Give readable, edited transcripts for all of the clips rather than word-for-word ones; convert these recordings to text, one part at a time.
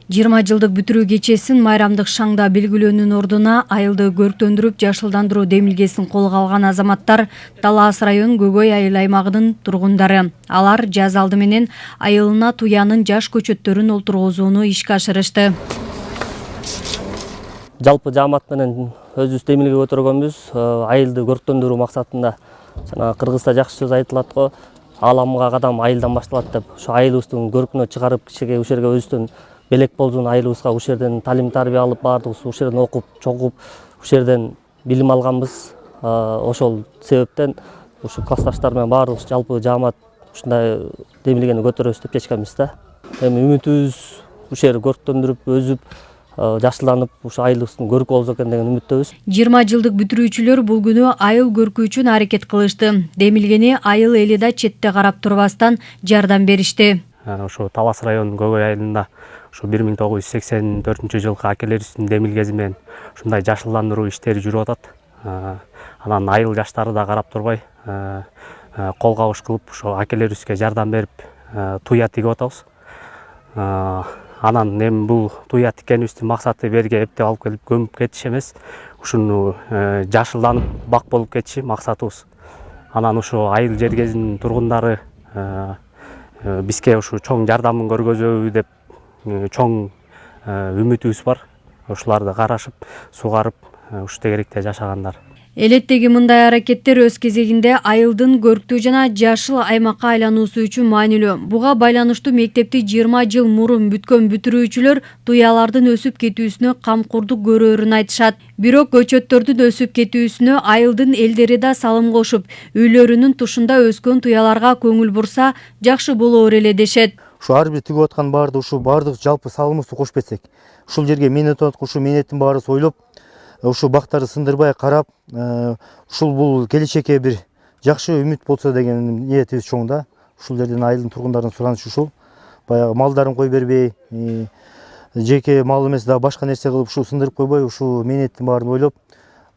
20 жылдык бүтүрүү кечесин майрамдык шаңда белгилөөнүн ордуна айылды көрктөндүрүп жашылдандыруу демилгесин колго алган азаматтар Талас район Көгөй айыл аймагынын тургундары. Алар жаз алды менен айылына туянын жаш көчөттөрүн олтургузууну ишке ашырышты. Жалпы жаамат менен өзүбүз демилге көтөргөнбүз. Айылды көрктөндүрүү максатында жана кыргызда жакшы сөз айтылат го. Ааламга кадам айылдан башталат деп. Ошо айылыбыздын көркүнө чыгарып кишиге ушул жерге өзүбүздөн белек болжун айылыбызга ушул жерден талим тарбия алып баардыгыбыз ушул жерден окуп, чогуп, ушул жерден билим алганбыз. Ошол себептен ушу классташтар менен баардыгыбыз жалпы жаамат ушундай демилгени көтөрөбүз деп чечкенбиз да. Эми үмүтүбүз ушул жер көрктөндүрүп, өзүп, жашылданып, ушу айылыбыздын көркү болсо экен деген үмүттөбүз. 20 жылдык бүтүрүүчүлөр бул күнү айыл көркү үчүн аракет кылышты. Демилгени айыл эли да четте карап турбастан жардам беришти. Ошо Талас район Көгөй айылында ушу 1984 жылкы акелерибиздин демилгеси менен ушундай жашылдандыруу иштери жүрүп атат. Анан айыл жаштары да карап турбай кол кабыш кылып ошо акелерибизге жардам берип туя тигип атабыз. Анан эми бул туя тиккенибиздин максаты берге эптеп алып келип көмүп кетиш эмес, ушуну жашылданып бак болуп кетиши максатыбыз. Анан ушу айыл жергесинин тургундары бизге ушу чоң жардамын көргөзөбү деп чоң үмүтүбүз бар. Ушуларды карашып, сугарып, ушул тегеректе жашагандар. Элеттеги мындай аракеттер өз кезегинде айылдын көрктүү жана жашыл аймакка айлануусу үчүн маанилүү. Буга байланыштуу мектепти 20 жыл мурун бүткөн бүтүрүүчүлөр туялардын өсүп кетүүсүнө камкордук көрөөрүн айтышат. Бирок көчөттөрдүн өсүп кетүүсүнө айылдын элдери да салым кошуп, үйлөрүнүн тушунда өскөн туяларга көңүл бурса жакшы болоор эле дешет. Ушу ар бир тигип аткан баардык ушу баардык жалпы салымыбызды кошуп кетсек, ушул жерге менет атат, ушу менеттин баарыбыз ойлоп, ушул бактарды сындырбай карап, ушул бул келечекке бир жакшы үмүт болсо деген ниетибиз чоң да. Ушул жерден айылдын тургундарынын суранычы ушул. Баягы малдарын кой бербей, жеке мал эмес да башка нерсе кылып ушул сындырып койбой, ушул менеттин баарын ойлоп,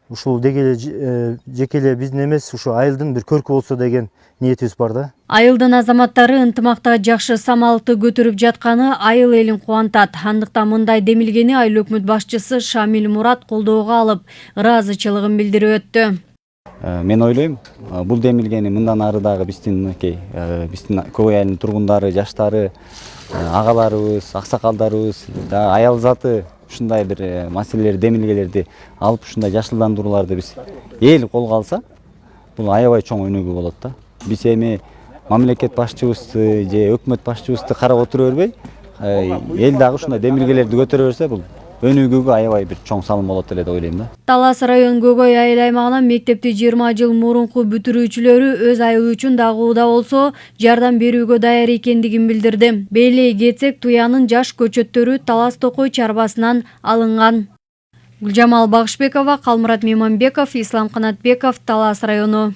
ушул деги эле жеке эле биздин эмес, ушу айылдын бир көркү болсо деген ниетибиз бар да. Айылдын азаматтары ынтымакта жакшы самалыкты көтөрүп жатканы айыл элин кубантат. Андыктан мындай демилгени айыл өкмөт башчысы Шамил Мурат колдоого алып, ыраазычылыгын билдирип өттү. Мен ойлойм, бул демилгени мындан ары дагы биздин Көгөй айылынын тургундары, жаштары, агаларыбыз, аксакалдарыбыз, аял заты ушундай бир маселелер, демилгелерди алып ушундай жашылдандырууларды биз эл колго алса, бул аябай чоң өнүгүү болот да. Биз эми мамлекет башчыбызды же өкмөт башчыбызды карап отура бербей, эл дагы ушундай демилгелерди көтөрө берсе, бул өнүгүүгө аябай бир чоң салым болот эле деп ойлойм да. Талас район Көгөй айыл аймагынан мектепти 20 жыл мурунку бүтүрүүчүлөрү өз айылы үчүн дагы да болсо жардам берүүгө даяр экендигин билдирди. Белей кетсек, туянын жаш көчөттөрү Талас Токой чарбасынан алынган. Гүлжамал Багышбекова, Калмурат Мейманбеков, Ислам Канатбеков, Талас району.